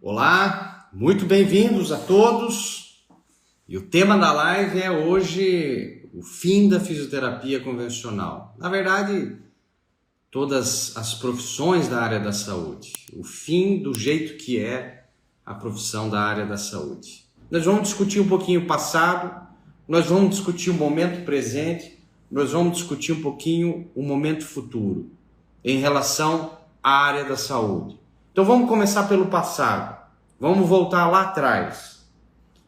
Olá, muito bem-vindos a todos. E o tema da live é hoje o fim da fisioterapia convencional. Na verdade, todas as profissões da área da saúde. O fim do jeito que é a profissão da área da saúde. Nós vamos discutir um pouquinho o passado, nós vamos discutir o momento presente, nós vamos discutir um pouquinho o momento futuro em relação à área da saúde. Então vamos começar pelo passado. Vamos voltar lá atrás.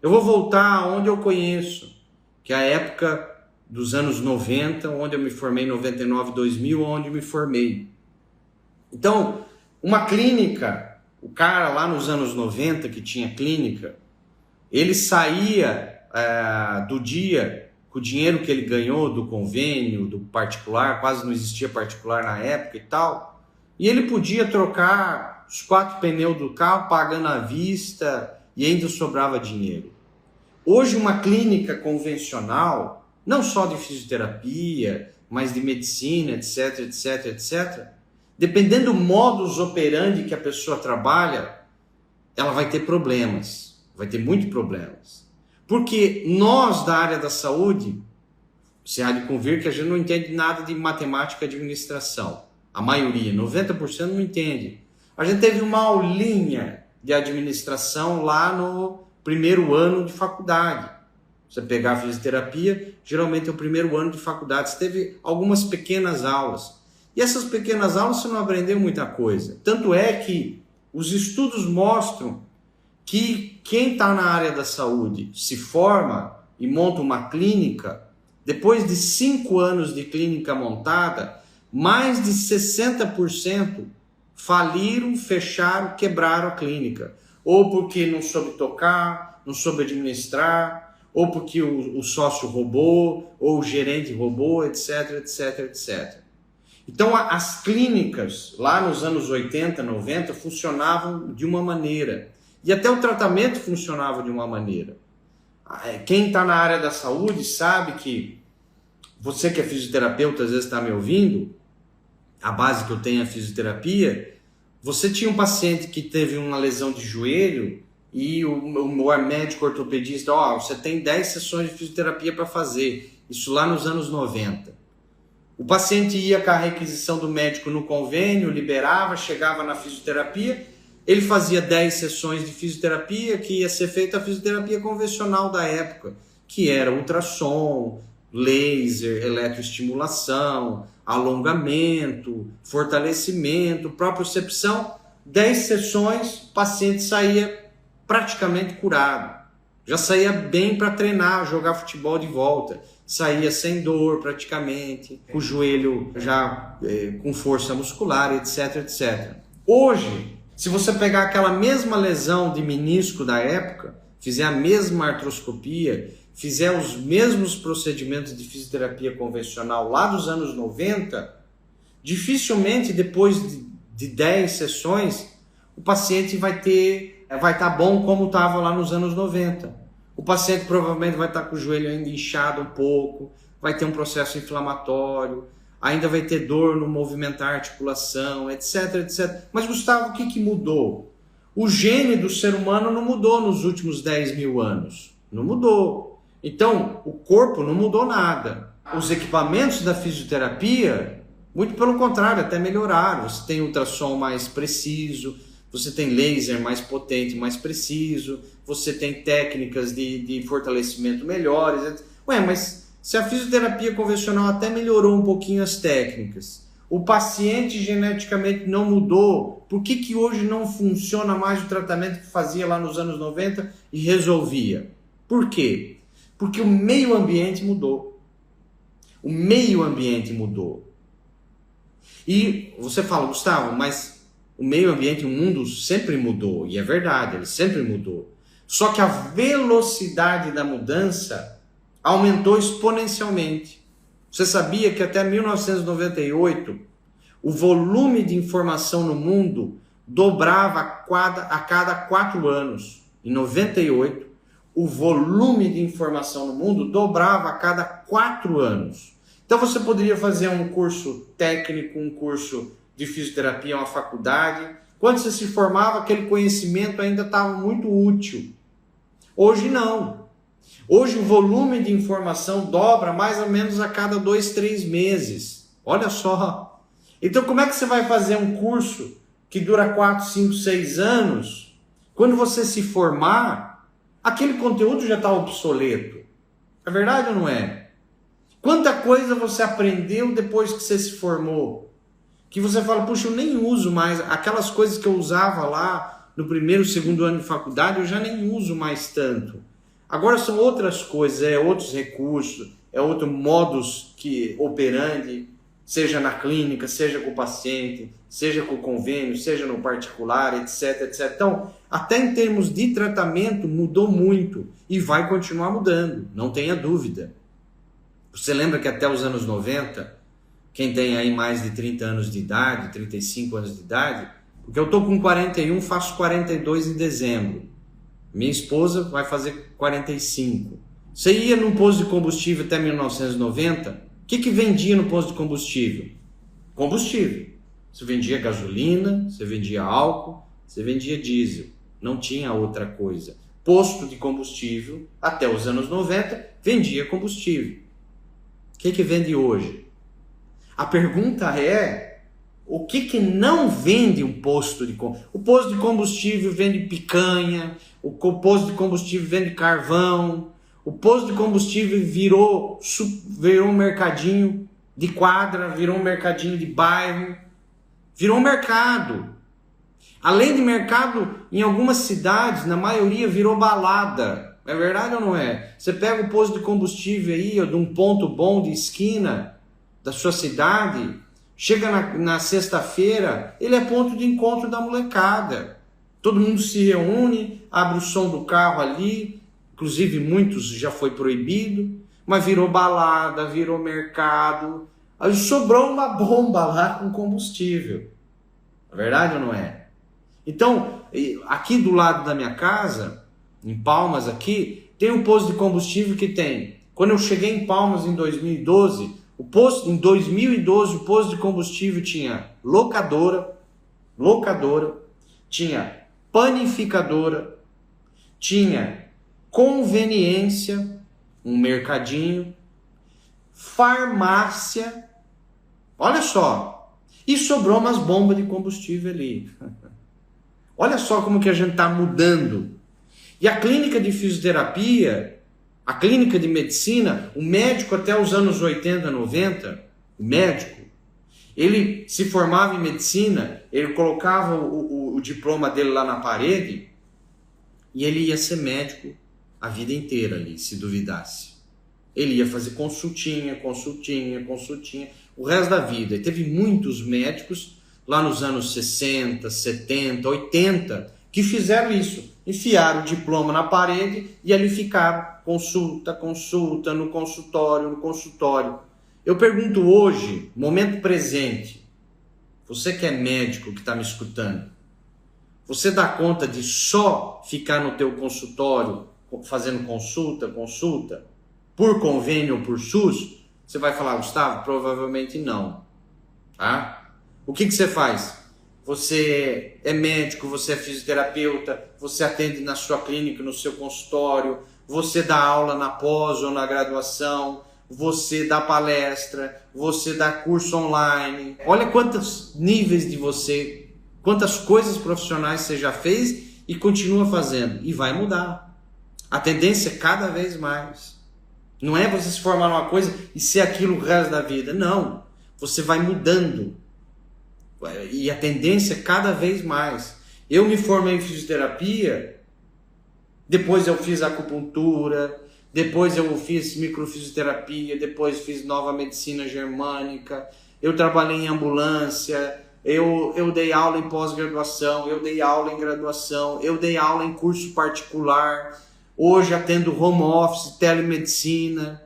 Eu vou voltar aonde eu conheço, que é a época dos anos 90, onde eu me formei em 99, 2000, onde eu me formei. Então, uma clínica, o cara lá nos anos 90 que tinha clínica, ele saía do dia com o dinheiro que ele ganhou do convênio, do particular, quase não existia particular na época e tal, e ele podia trocar os 4 pneus do carro pagando à vista e ainda sobrava dinheiro. Hoje uma clínica convencional, não só de fisioterapia, mas de medicina, etc, etc, etc, dependendo do modus operandi que a pessoa trabalha, ela vai ter problemas, vai ter muitos problemas. Porque nós da área da saúde, você há de convir que a gente não entende nada de matemática e administração. A maioria, 90% não entende. A gente teve uma aulinha de administração lá no primeiro ano de faculdade. Você pegar a fisioterapia, geralmente é o primeiro ano de faculdade. Você teve algumas pequenas aulas. E essas pequenas aulas você não aprendeu muita coisa. Tanto é que os estudos mostram que quem está na área da saúde se forma e monta uma clínica, depois de 5 anos de clínica montada, mais de 60% faliram, fecharam, quebraram a clínica. Ou porque não soube tocar, não soube administrar, ou porque o sócio roubou, ou o gerente roubou, etc, etc, etc. Então as clínicas lá nos anos 80, 90 funcionavam de uma maneira. E até o tratamento funcionava de uma maneira. Quem está na área da saúde sabe que você que é fisioterapeuta, às vezes está me ouvindo, a base que eu tenho é a fisioterapia. Você tinha um paciente que teve uma lesão de joelho e o médico ortopedista, você tem 10 sessões de fisioterapia para fazer. Isso lá nos anos 90. O paciente ia com a requisição do médico no convênio, liberava, chegava na fisioterapia, ele fazia 10 sessões de fisioterapia, que ia ser feita a fisioterapia convencional da época, que era ultrassom, laser, eletroestimulação, alongamento, fortalecimento, propriocepção. 10 sessões, o paciente saía praticamente curado. Já saía bem para treinar, jogar futebol de volta. Saía sem dor praticamente, com o joelho já com força muscular, etc, etc. Hoje, se você pegar aquela mesma lesão de menisco da época, fizer a mesma artroscopia, fizer os mesmos procedimentos de fisioterapia convencional lá dos anos 90, dificilmente depois de 10 sessões, o paciente vai estar bom como estava lá nos anos 90. O paciente provavelmente vai estar com o joelho ainda inchado um pouco, vai ter um processo inflamatório, ainda vai ter dor no movimentar a articulação, etc, etc. Mas, Gustavo, o que mudou? O gene do ser humano não mudou nos últimos 10 mil anos. Não mudou. Então, o corpo não mudou nada. Os equipamentos da fisioterapia, muito pelo contrário, até melhoraram. Você tem ultrassom mais preciso, você tem laser mais potente, mais preciso, você tem técnicas de fortalecimento melhores. Mas se a fisioterapia convencional até melhorou um pouquinho as técnicas, o paciente geneticamente não mudou, por que hoje não funciona mais o tratamento que fazia lá nos anos 90 e resolvia? Por quê? Porque o meio ambiente mudou. O meio ambiente mudou. E você fala, Gustavo, mas o meio ambiente, o mundo sempre mudou. E é verdade, ele sempre mudou. Só que a velocidade da mudança aumentou exponencialmente. Você sabia que até 1998 o volume de informação no mundo dobrava a cada 4 anos? Em 98, o volume de informação no mundo dobrava a cada 4 anos. Então você poderia fazer um curso técnico, um curso de fisioterapia, uma faculdade, Quando você se formava, aquele conhecimento ainda estava muito útil. Hoje não. Hoje o volume de informação dobra mais ou menos a cada 2, 3 meses. Olha só. Então como é que você vai fazer um curso que dura 4, 5, 6 anos? Quando você se formar, aquele conteúdo já está obsoleto. É verdade ou não é? Quanta coisa você aprendeu depois que você se formou? Que você fala, puxa, eu nem uso mais. Aquelas coisas que eu usava lá no primeiro, segundo ano de faculdade, eu já nem uso mais tanto. Agora são outras coisas, é outros recursos, é outro modus que operandi, seja na clínica, seja com o paciente, seja com o convênio, seja no particular, etc, etc. Então, até em termos de tratamento, mudou muito e vai continuar mudando, não tenha dúvida. Você lembra que até os anos 90, quem tem aí mais de 30 anos de idade, 35 anos de idade, porque eu estou com 41, faço 42 em dezembro. Minha esposa vai fazer 45. Você ia num posto de combustível até 1990, o que vendia no posto de combustível? Combustível. Você vendia gasolina, você vendia álcool, você vendia diesel. Não tinha outra coisa. Posto de combustível, até os anos 90, vendia combustível. O que vende hoje? A pergunta é, o que não vende um posto de combustível? O posto de combustível vende picanha, o posto de combustível vende carvão, o posto de combustível virou um mercadinho de quadra, virou um mercadinho de bairro, virou um mercado. Além de mercado, em algumas cidades, na maioria virou balada. É verdade ou não é? Você pega o posto de combustível aí, de um ponto bom de esquina da sua cidade, chega na sexta-feira, ele é ponto de encontro da molecada. Todo mundo se reúne, abre o som do carro ali, inclusive muitos já foi proibido, mas virou balada, virou mercado. Aí sobrou uma bomba lá com combustível. É verdade ou não é? Então, aqui do lado da minha casa, em Palmas aqui, tem um posto de combustível que tem. Quando eu cheguei em Palmas em 2012, o posto de combustível tinha locadora, tinha panificadora, tinha conveniência, um mercadinho, farmácia, olha só, e sobrou umas bombas de combustível ali. Olha só como que a gente está mudando. E a clínica de fisioterapia, a clínica de medicina, o médico até os anos 80, 90, o médico, ele se formava em medicina, ele colocava o diploma dele lá na parede e ele ia ser médico a vida inteira ali, se duvidasse. Ele ia fazer consultinha, o resto da vida. E teve muitos médicos lá nos anos 60, 70, 80 que fizeram isso. Enfiaram o diploma na parede e ali ficaram. Consulta, no consultório. Eu pergunto hoje, momento presente, você que é médico que está me escutando, você dá conta de só ficar no teu consultório fazendo consulta, por convênio ou por SUS? Você vai falar, Gustavo, provavelmente não. Tá? O que você faz? Você é médico, você é fisioterapeuta, você atende na sua clínica, no seu consultório, você dá aula na pós ou na graduação, você dá palestra, você dá curso online. Olha quantos níveis de você, quantas coisas profissionais você já fez e continua fazendo. E vai mudar. A tendência é cada vez mais. Não é você se formar numa coisa e ser aquilo o resto da vida. Não. Você vai mudando. E a tendência é cada vez mais. Eu me formei em fisioterapia, depois eu fiz acupuntura, depois eu fiz microfisioterapia, depois fiz nova medicina germânica, eu trabalhei em ambulância, eu dei aula em pós-graduação, eu dei aula em graduação, eu dei aula em curso particular, hoje atendo home office, telemedicina.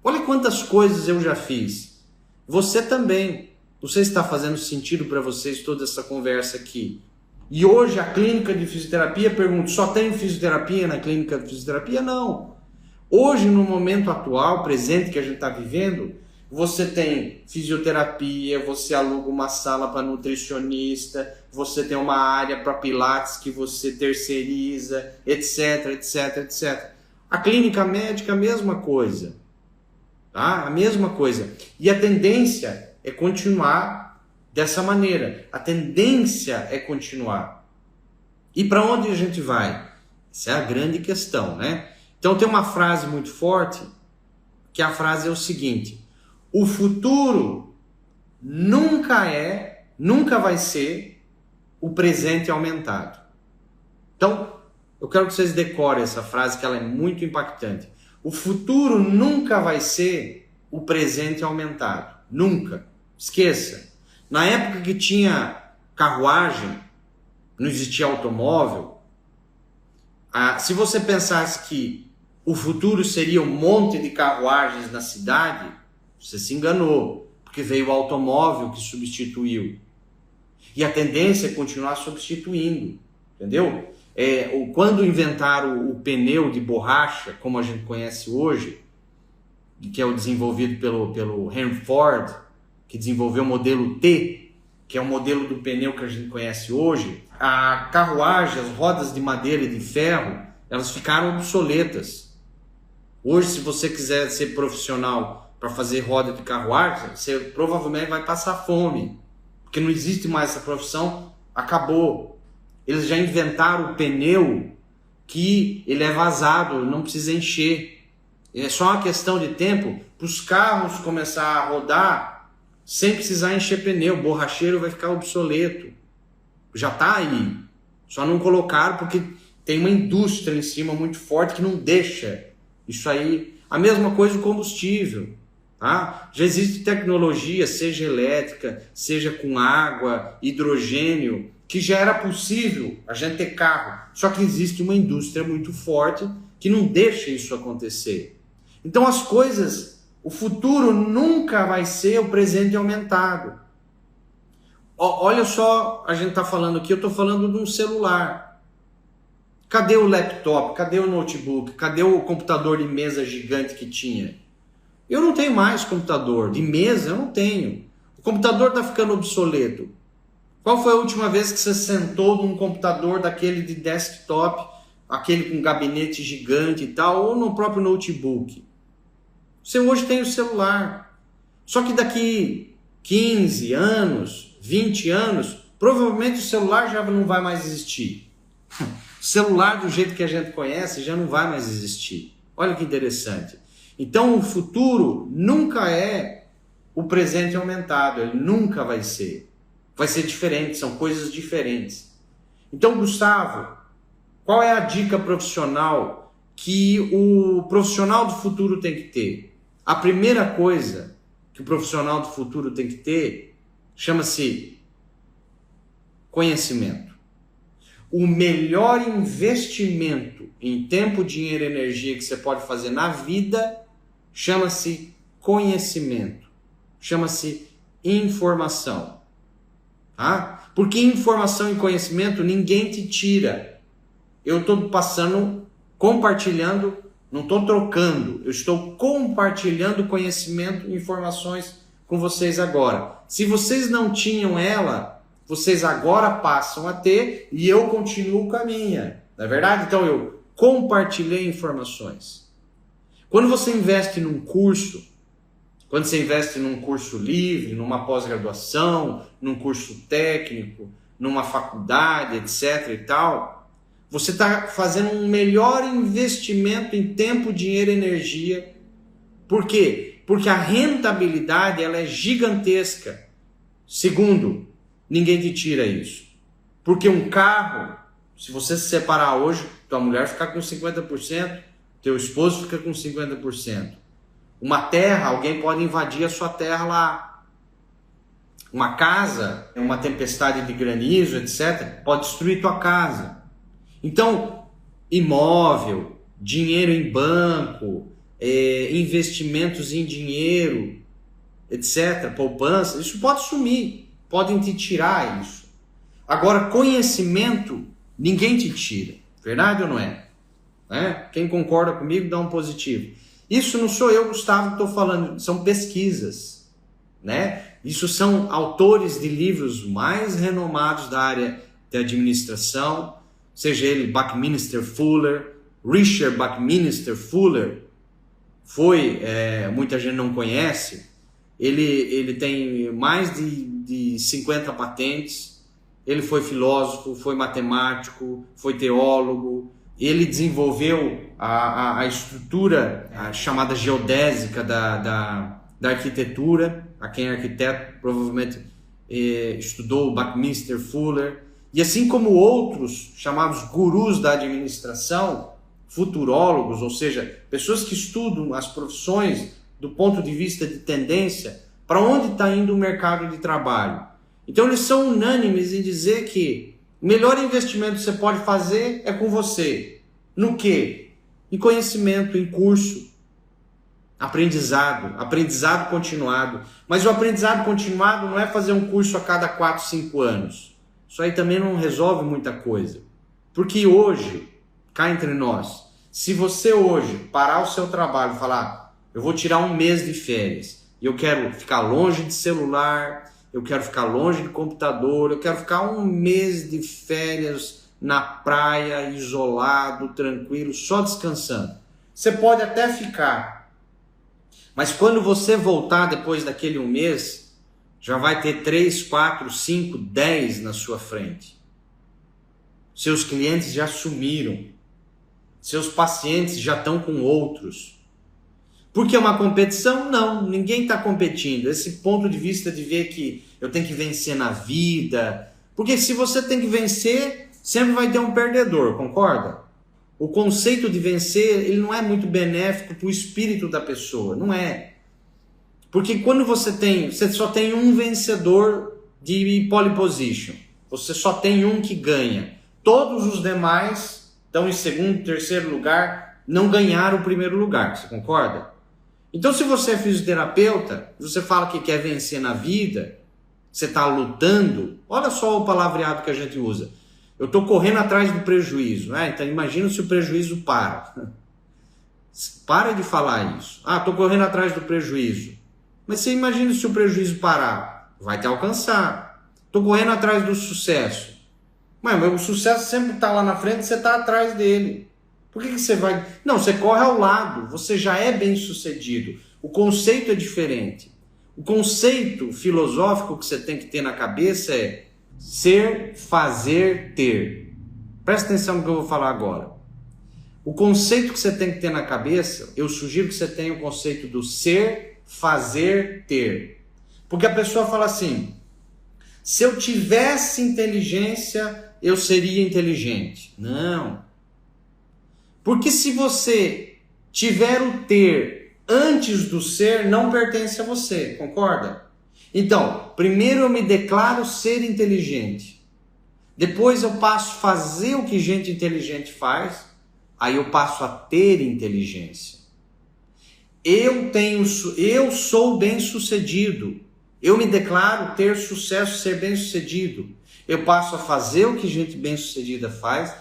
Olha quantas coisas eu já fiz. Você também. Não sei se está fazendo sentido para vocês toda essa conversa aqui. E hoje a clínica de fisioterapia, pergunto, só tem fisioterapia na clínica de fisioterapia? Não. Hoje, no momento atual, presente que a gente está vivendo, você tem fisioterapia, você aluga uma sala para nutricionista, você tem uma área para pilates que você terceiriza, etc, etc, etc. A clínica médica, a mesma coisa. Tá? A mesma coisa. E a tendência é continuar dessa maneira. A tendência é continuar. E para onde a gente vai? Essa é a grande questão, né? Então tem uma frase muito forte, que a frase é o seguinte: o futuro nunca vai ser o presente aumentado. Então, eu quero que vocês decorem essa frase, que ela é muito impactante. O futuro nunca vai ser o presente aumentado. Nunca. Esqueça. Na época que tinha carruagem, não existia automóvel, se você pensasse que o futuro seria um monte de carruagens na cidade, você se enganou, porque veio o automóvel que substituiu. E a tendência é continuar substituindo, entendeu? Quando inventaram o pneu de borracha, como a gente conhece hoje, que é o desenvolvido pelo Henry Ford, que desenvolveu o modelo T, que é o modelo do pneu que a gente conhece hoje, a carruagem, as rodas de madeira e de ferro, elas ficaram obsoletas. Hoje, se você quiser ser profissional para fazer roda de carruagem, você provavelmente vai passar fome, porque não existe mais essa profissão, acabou. Eles já inventaram o pneu que ele é vazado, não precisa encher. É só uma questão de tempo para os carros começar a rodar sem precisar encher pneu. O borracheiro vai ficar obsoleto. Já está aí. Só não colocaram porque tem uma indústria em cima muito forte que não deixa isso aí. A mesma coisa o combustível. Tá? Já existe tecnologia, seja elétrica, seja com água, hidrogênio, que já era possível a gente ter carro. Só que existe uma indústria muito forte que não deixa isso acontecer. Então as coisas, o futuro nunca vai ser o presente aumentado. Olha só, a gente está falando aqui, eu estou falando de um celular. Cadê o laptop? Cadê o notebook? Cadê o computador de mesa gigante que tinha? Eu não tenho mais computador de mesa, eu não tenho. O computador está ficando obsoleto. Qual foi a última vez que você sentou num computador daquele de desktop, aquele com gabinete gigante e tal, ou no próprio notebook? Você hoje tem o celular. Só que daqui 15 anos, 20 anos, provavelmente o celular já não vai mais existir. O celular do jeito que a gente conhece já não vai mais existir. Olha que interessante. Então o futuro nunca é o presente aumentado, ele nunca vai ser. Vai ser diferente, são coisas diferentes. Então, Gustavo, qual é a dica profissional que o profissional do futuro tem que ter? A primeira coisa que o profissional do futuro tem que ter chama-se conhecimento. O melhor investimento em tempo, dinheiro e energia que você pode fazer na vida chama-se conhecimento, chama-se informação. Tá? Porque informação e conhecimento ninguém te tira. Eu estou passando, compartilhando, não estou trocando, eu estou compartilhando conhecimento e informações com vocês agora. Se vocês não tinham ela, vocês agora passam a ter e eu continuo com a minha. Não é verdade? Então eu compartilhei informações. Quando você investe num curso, quando você investe num curso livre, numa pós-graduação, num curso técnico, numa faculdade, etc. e tal, você está fazendo um melhor investimento em tempo, dinheiro e energia. Por quê? Porque a rentabilidade ela é gigantesca. Segundo, ninguém te tira isso. Porque um carro, se você se separar hoje, tua mulher fica com 50%, teu esposo fica com 50%. Uma terra, alguém pode invadir a sua terra lá. Uma casa, uma tempestade de granizo, etc., pode destruir tua casa. Então, imóvel, dinheiro em banco, investimentos em dinheiro, etc., poupança, isso pode sumir, podem te tirar isso. Agora, conhecimento, ninguém te tira. Verdade ou não é? Quem concorda comigo, dá um positivo. Isso não sou eu, Gustavo, que estou falando, são pesquisas, né? Isso são autores de livros mais renomados da área de administração, seja ele Buckminster Fuller, Richard Buckminster Fuller, muita gente não conhece, ele tem mais de 50 patentes, ele foi filósofo, foi matemático, foi teólogo, ele desenvolveu a estrutura chamada geodésica da arquitetura. A quem é arquiteto provavelmente estudou o Buckminster Fuller, e assim como outros chamados gurus da administração, futurólogos, ou seja, pessoas que estudam as profissões do ponto de vista de tendência, para onde está indo o mercado de trabalho. Então eles são unânimes em dizer que o melhor investimento que você pode fazer é com você. No quê? Em conhecimento, em curso, aprendizado continuado. Mas o aprendizado continuado não é fazer um curso a cada 4, 5 anos. Isso aí também não resolve muita coisa. Porque hoje, cá entre nós, se você hoje parar o seu trabalho e falar, eu vou tirar um mês de férias, e eu quero ficar longe de celular, eu quero ficar longe de computador, eu quero ficar um mês de férias na praia, isolado, tranquilo, só descansando. Você pode até ficar, mas quando você voltar depois daquele um mês, já vai ter 3, 4, 5, 10 na sua frente. Seus clientes já sumiram. Seus pacientes já estão com outros. Porque é uma competição? Não, ninguém está competindo. Esse ponto de vista de ver que eu tenho que vencer na vida. Porque se você tem que vencer, sempre vai ter um perdedor, concorda? O conceito de vencer, ele não é muito benéfico para o espírito da pessoa, não é. Porque quando você só tem um vencedor de pole position, você só tem um que ganha. Todos os demais estão em segundo, terceiro lugar, não ganharam o primeiro lugar, você concorda? Então se você é fisioterapeuta, você fala que quer vencer na vida, você está lutando, olha só o palavreado que a gente usa. Eu estou correndo atrás do prejuízo, né? Então imagina se o prejuízo para. Para de falar isso. Estou correndo atrás do prejuízo. Mas você imagina se o prejuízo parar. Vai te alcançar. Estou correndo atrás do sucesso. Mas o sucesso sempre está lá na frente e você está atrás dele. Por que você vai... Não, você corre ao lado. Você já é bem sucedido. O conceito é diferente. O conceito filosófico que você tem que ter na cabeça é ser, fazer, ter. Presta atenção no que eu vou falar agora. O conceito que você tem que ter na cabeça, eu sugiro que você tenha o conceito do ser, fazer, ter. Porque a pessoa fala assim, se eu tivesse inteligência, eu seria inteligente. Não. Porque se você tiver o ter antes do ser, não pertence a você, concorda? Então, primeiro eu me declaro ser inteligente. Depois eu passo a fazer o que gente inteligente faz. Aí eu passo a ter inteligência. Eu sou bem-sucedido. Eu me declaro ter sucesso, ser bem-sucedido. Eu passo a fazer o que gente bem-sucedida faz.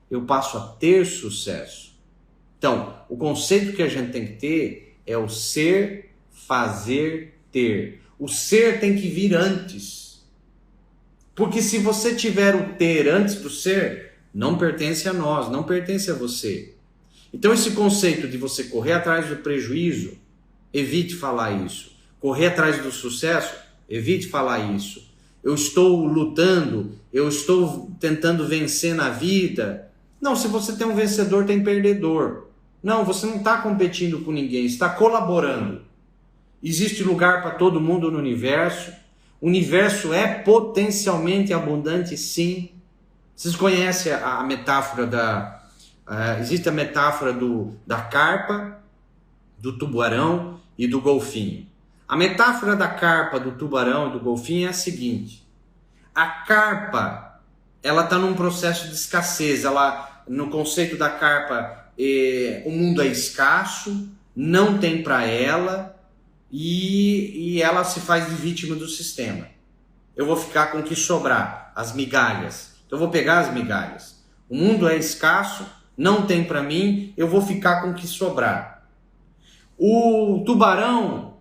Eu passo a ter sucesso. Então, o conceito que a gente tem que ter é o ser, fazer, ter. O ser tem que vir antes. Porque se você tiver o ter antes do ser, não pertence a nós, não pertence a você. Então esse conceito de você correr atrás do prejuízo, evite falar isso. Correr atrás do sucesso, evite falar isso. Eu estou lutando, eu estou tentando vencer na vida. Não, se você tem um vencedor, tem perdedor. Não, você não está competindo com ninguém, está colaborando. Existe lugar para todo mundo no universo. O universo é potencialmente abundante, sim. Vocês conhecem a metáfora existe a metáfora da carpa, do tubarão e do golfinho. A metáfora da carpa, do tubarão e do golfinho é a seguinte. A carpa, ela está num processo de escassez. No conceito da carpa, o mundo é escasso, não tem para ela, e ela se faz de vítima do sistema. Eu vou ficar com o que sobrar, as migalhas. Então eu vou pegar as migalhas. O mundo é escasso, não tem para mim, eu vou ficar com o que sobrar. O tubarão,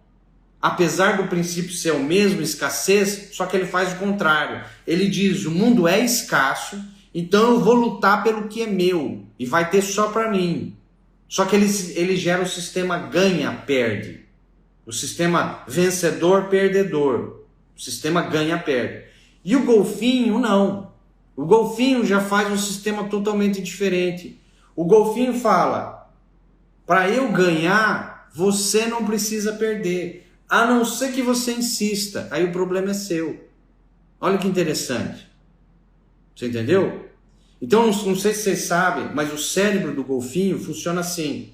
apesar do princípio ser o mesmo, escassez, só que ele faz o contrário. Ele diz, o mundo é escasso, então eu vou lutar pelo que é meu e vai ter só para mim. Só que ele gera o sistema ganha-perde. O sistema vencedor-perdedor. O sistema ganha-perde. E o golfinho não. O golfinho já faz um sistema totalmente diferente. O golfinho fala, para eu ganhar, você não precisa perder. A não ser que você insista. Aí o problema é seu. Olha que interessante. Você entendeu? Então, não sei se vocês sabem, mas o cérebro do golfinho funciona assim.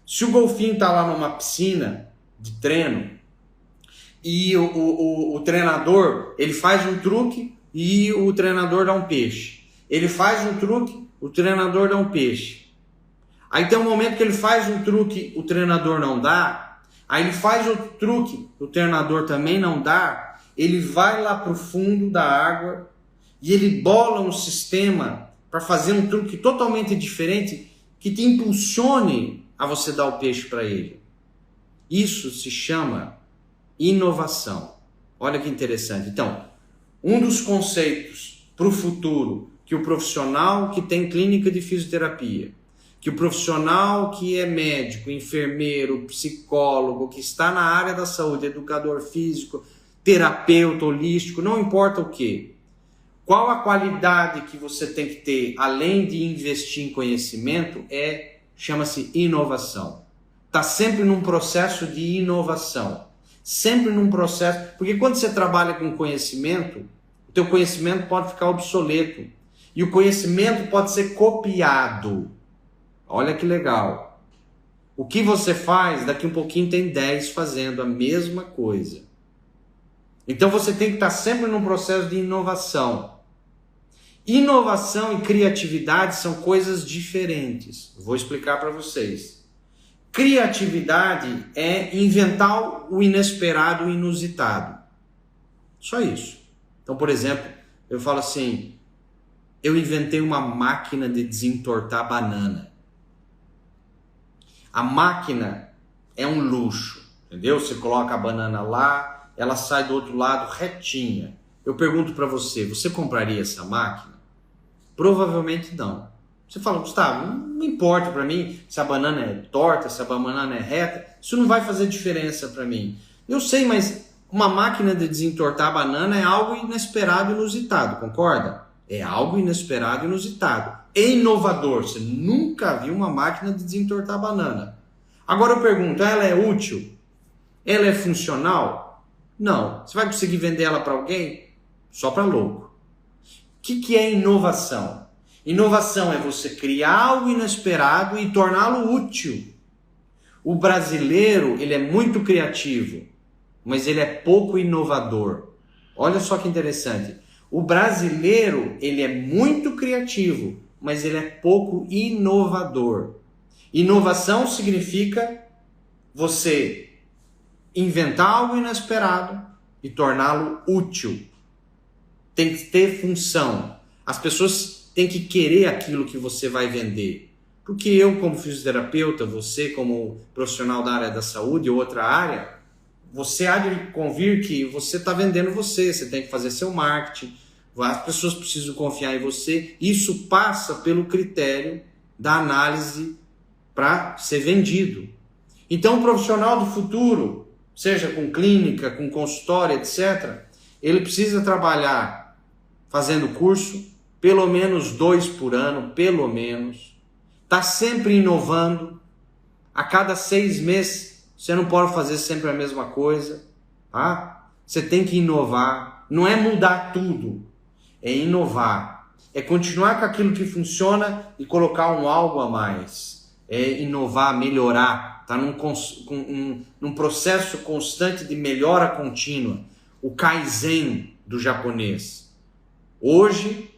Se o golfinho está lá numa piscina de treino e o treinador, ele faz um truque e o treinador dá um peixe. Ele faz um truque, o treinador dá um peixe. Aí tem um momento que ele faz um truque, o treinador não dá. Aí ele faz outro truque, o treinador também não dá. Ele vai lá para o fundo da água e ele bola um sistema para fazer um truque totalmente diferente que te impulsione a você dar o peixe para ele. Isso se chama inovação. Olha que interessante. Então, um dos conceitos para o futuro que o profissional que tem clínica de fisioterapia, que o profissional que é médico, enfermeiro, psicólogo, que está na área da saúde, educador físico, terapeuta holístico, não importa o que. Qual a qualidade que você tem que ter, além de investir em conhecimento, chama-se inovação. Está sempre num processo de inovação. Sempre num processo... Porque quando você trabalha com conhecimento, o teu conhecimento pode ficar obsoleto. E o conhecimento pode ser copiado. Olha que legal. O que você faz, daqui um pouquinho tem 10 fazendo a mesma coisa. Então você tem que estar sempre num processo de inovação. Inovação e criatividade são coisas diferentes. Vou explicar para vocês. Criatividade é inventar o inesperado, o inusitado. Só isso. Então, por exemplo, eu falo assim, eu inventei uma máquina de desentortar banana. A máquina é um luxo, entendeu? Você coloca a banana lá, ela sai do outro lado retinha. Eu pergunto para você, você compraria essa máquina? Provavelmente não. Você fala, Gustavo, não importa para mim se a banana é torta, se a banana é reta, isso não vai fazer diferença para mim. Eu sei, mas uma máquina de desentortar a banana é algo inesperado e inusitado, concorda? É algo inesperado e inusitado. É inovador, você nunca viu uma máquina de desentortar a banana. Agora eu pergunto, ela é útil? Ela é funcional? Não. Você vai conseguir vender ela para alguém? Só para louco. O que é inovação? Inovação é você criar algo inesperado e torná-lo útil. O brasileiro, ele é muito criativo, mas ele é pouco inovador. Olha só que interessante. O brasileiro, ele é muito criativo, mas ele é pouco inovador. Inovação significa você inventar algo inesperado e torná-lo útil. Tem que ter função. As pessoas têm que querer aquilo que você vai vender. Porque eu, como fisioterapeuta, você, como profissional da área da saúde ou outra área, você há de convir que você está vendendo você tem que fazer seu marketing, as pessoas precisam confiar em você. Isso passa pelo critério da análise para ser vendido. Então, o profissional do futuro, seja com clínica, com consultório, etc., ele precisa trabalhar fazendo curso, pelo menos 2 por ano, pelo menos. Está sempre inovando. A cada 6 meses, você não pode fazer sempre a mesma coisa. Tá? Você tem que inovar. Não é mudar tudo, é inovar. É continuar com aquilo que funciona e colocar um algo a mais. É inovar, melhorar. Está num processo constante de melhora contínua. O Kaizen do japonês. Hoje,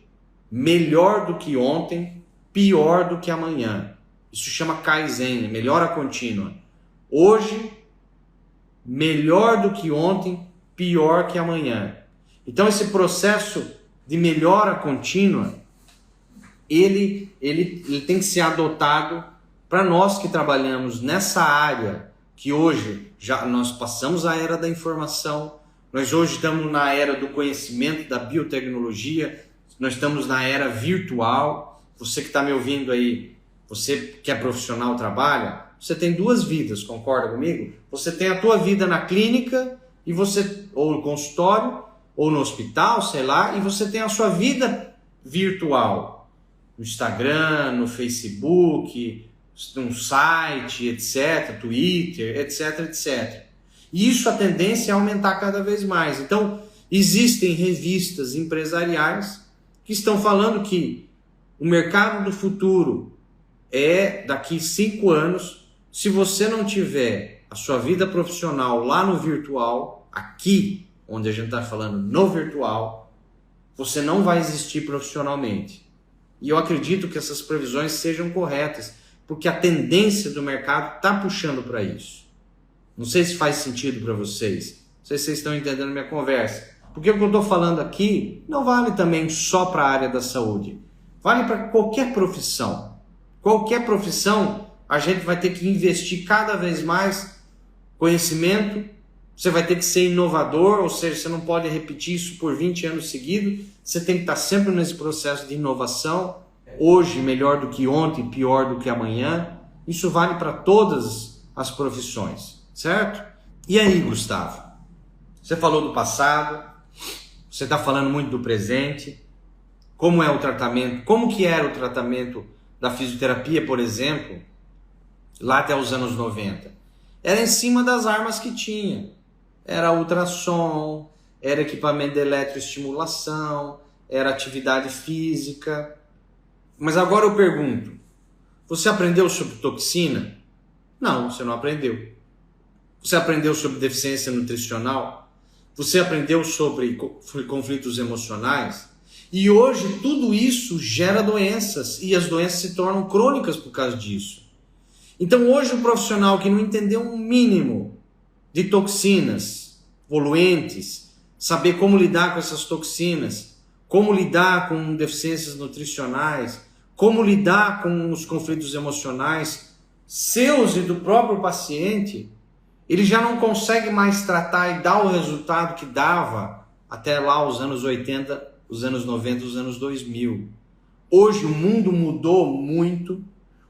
melhor do que ontem, pior do que amanhã. Isso chama Kaizen, melhora contínua. Hoje, melhor do que ontem, pior que amanhã. Então, esse processo de melhora contínua, ele tem que ser adotado para nós que trabalhamos nessa área que hoje já nós passamos a era da informação, nós hoje estamos na era do conhecimento, da biotecnologia, nós estamos na era virtual. Você que está me ouvindo aí, você que é profissional, trabalha, você tem duas vidas, concorda comigo? Você tem a tua vida na clínica, e você, ou no consultório, ou no hospital, sei lá, e você tem a sua vida virtual, no Instagram, no Facebook, no site, etc., Twitter, etc., etc. E isso, a tendência é aumentar cada vez mais. Então, existem revistas empresariais que estão falando que o mercado do futuro é daqui 5 anos, se você não tiver a sua vida profissional lá no virtual, aqui, onde a gente está falando no virtual, você não vai existir profissionalmente. E eu acredito que essas previsões sejam corretas, porque a tendência do mercado está puxando para isso. Não sei se faz sentido para vocês. Não sei se vocês estão entendendo minha conversa. Porque o que eu estou falando aqui não vale também só para a área da saúde. Vale para qualquer profissão. Qualquer profissão, a gente vai ter que investir cada vez mais conhecimento. Você vai ter que ser inovador, ou seja, você não pode repetir isso por 20 anos seguidos. Você tem que estar sempre nesse processo de inovação. Hoje melhor do que ontem, pior do que amanhã. Isso vale para todas as profissões, certo? E aí, Gustavo? Você falou do passado, você está falando muito do presente. Como é o tratamento? Como que era o tratamento da fisioterapia, por exemplo, lá até os anos 90? Era em cima das armas que tinha. Era ultrassom, era equipamento de eletroestimulação, era atividade física. Mas agora eu pergunto, você aprendeu sobre toxina? Não, você não aprendeu. Você aprendeu sobre deficiência nutricional? Você aprendeu sobre conflitos emocionais? E hoje tudo isso gera doenças, e as doenças se tornam crônicas por causa disso. Então hoje o profissional que não entendeu um mínimo de toxinas, poluentes, saber como lidar com essas toxinas, como lidar com deficiências nutricionais, como lidar com os conflitos emocionais seus e do próprio paciente, ele já não consegue mais tratar e dar o resultado que dava até lá os anos 80, os anos 90, os anos 2000. Hoje o mundo mudou muito,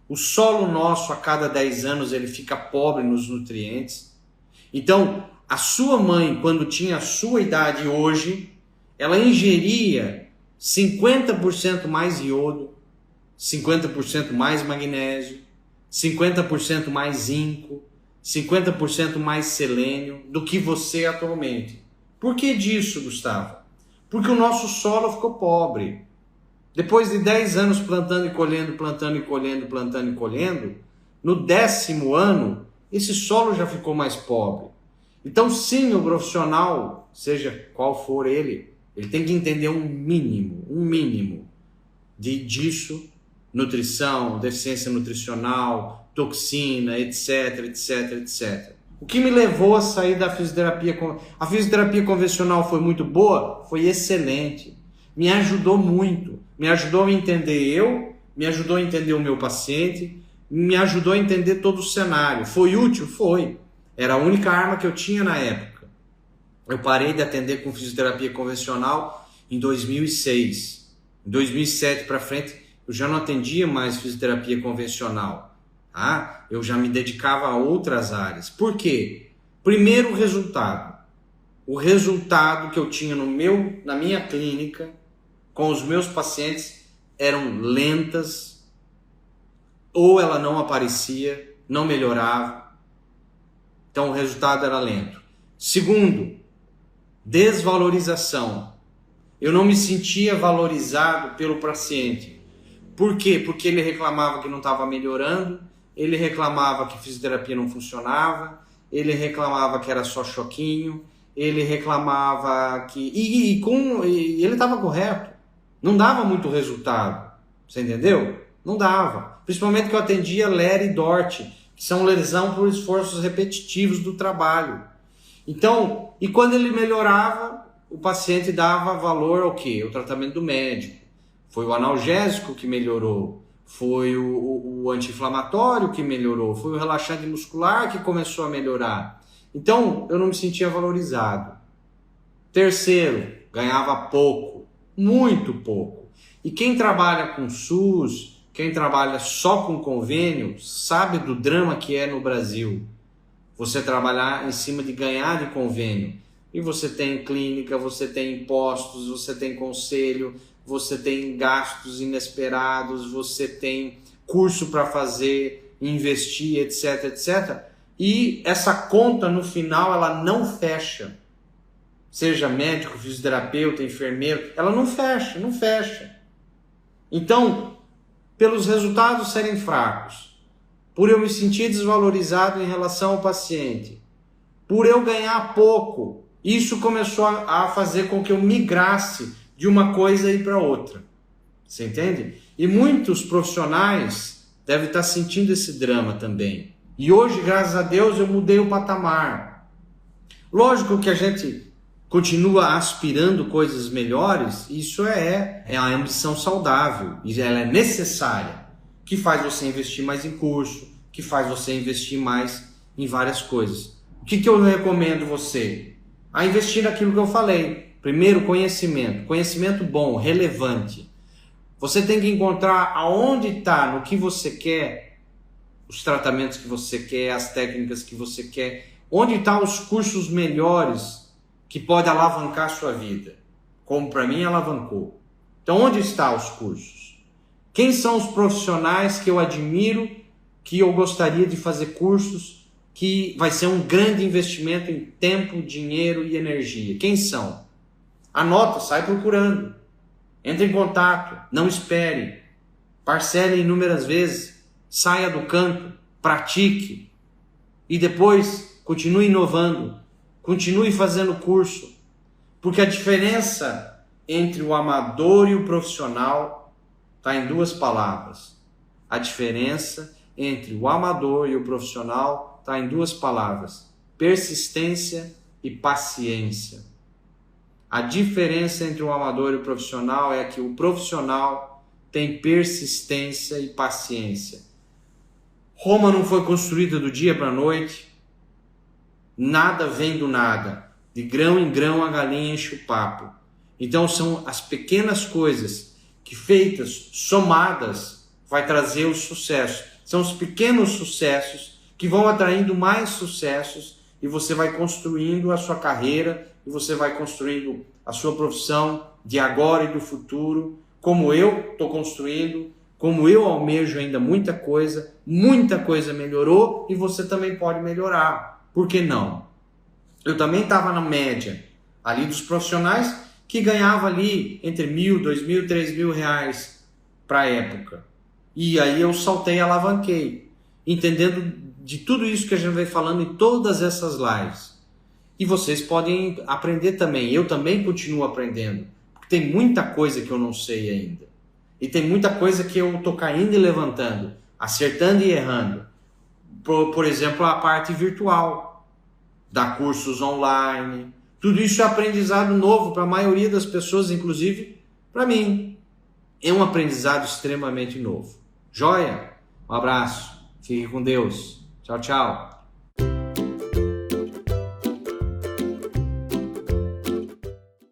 o solo nosso a cada 10 anos ele fica pobre nos nutrientes. Então, a sua mãe, quando tinha a sua idade hoje, ela ingeria 50% mais iodo, 50% mais magnésio, 50% mais zinco, 50% mais selênio do que você atualmente. Por que disso, Gustavo? Porque o nosso solo ficou pobre. Depois de 10 anos plantando e colhendo, plantando e colhendo, plantando e colhendo, no 10º ano, esse solo já ficou mais pobre. Então sim, o profissional, seja qual for ele tem que entender um mínimo disso, nutrição, deficiência nutricional, toxina, etc, etc, etc. O que me levou a sair da fisioterapia? A fisioterapia convencional foi muito boa? Foi excelente. Me ajudou muito. Me ajudou a me entender me ajudou a entender o meu paciente, me ajudou a entender todo o cenário. Foi útil? Foi. Era a única arma que eu tinha na época. Eu parei de atender com fisioterapia convencional em 2006. Em 2007 para frente, eu já não atendia mais fisioterapia convencional. Tá? Eu já me dedicava a outras áreas. Por quê? Primeiro, o resultado. O resultado que eu tinha na minha clínica, com os meus pacientes, eram lentas, ou ela não aparecia, não melhorava. Então o resultado era lento. Segundo, desvalorização. Eu não me sentia valorizado pelo paciente. Por quê? Porque ele reclamava que não estava melhorando, ele reclamava que fisioterapia não funcionava, ele reclamava que era só choquinho, ele reclamava que... E ele estava correto. Não dava muito resultado. Você entendeu? Não dava. Principalmente que eu atendia LER e DORT, que são lesão por esforços repetitivos do trabalho. Então, e quando ele melhorava, o paciente dava valor ao quê? O tratamento do médico. Foi o analgésico que melhorou. foi o anti-inflamatório que melhorou, foi o relaxante muscular que começou a melhorar. Então, eu não me sentia valorizado. Terceiro, ganhava pouco, muito pouco. E quem trabalha com SUS, quem trabalha só com convênio, sabe do drama que é no Brasil. Você trabalhar em cima de ganhar de convênio. E você tem clínica, você tem impostos, você tem conselho, você tem gastos inesperados, você tem curso para fazer, investir, etc, etc. E essa conta no final ela não fecha. Seja médico, fisioterapeuta, enfermeiro, ela não fecha, não fecha. Então, pelos resultados serem fracos, por eu me sentir desvalorizado em relação ao paciente, por eu ganhar pouco, isso começou a fazer com que eu migrasse de uma coisa e para outra. Você entende? E muitos profissionais devem estar sentindo esse drama também. E hoje, graças a Deus, eu mudei o patamar. Lógico que a gente continua aspirando coisas melhores, isso é a ambição saudável, e ela é necessária, que faz você investir mais em curso, que faz você investir mais em várias coisas. O que eu recomendo você? A investir naquilo que eu falei. Primeiro, conhecimento bom, relevante. Você tem que encontrar aonde está, no que você quer, os tratamentos que você quer, as técnicas que você quer, onde estão os cursos melhores que pode alavancar a sua vida, como para mim alavancou. Então, onde estão os cursos? Quem são os profissionais que eu admiro, que eu gostaria de fazer cursos, que vai ser um grande investimento em tempo, dinheiro e energia? Quem são? Anota, sai procurando. Entre em contato, não espere. Parcele inúmeras vezes, saia do canto, pratique e depois continue inovando. Continue fazendo curso, porque a diferença entre o amador e o profissional está em duas palavras. A diferença entre o amador e o profissional está em duas palavras: persistência e paciência. A diferença entre o amador e o profissional é que o profissional tem persistência e paciência. Roma não foi construída do dia para a noite. Nada vem do nada. De grão em grão a galinha enche o papo. Então são as pequenas coisas que feitas, somadas, vai trazer o sucesso. São os pequenos sucessos que vão atraindo mais sucessos e você vai construindo a sua carreira e você vai construindo a sua profissão de agora e do futuro, como eu estou construindo, como eu almejo ainda muita coisa melhorou e você também pode melhorar. Por que não? Eu também estava na média ali dos profissionais que ganhava ali entre R$1.000, R$2.000, R$3.000 para a época. E aí eu saltei e alavanquei, entendendo de tudo isso que a gente vem falando em todas essas lives. E vocês podem aprender também. Eu também continuo aprendendo, porque tem muita coisa que eu não sei ainda. E tem muita coisa que eu estou caindo e levantando, acertando e errando. Por exemplo, a parte virtual, dar cursos online. Tudo isso é aprendizado novo para a maioria das pessoas, inclusive para mim. É um aprendizado extremamente novo. Joia? Um abraço. Fique com Deus. Tchau, tchau.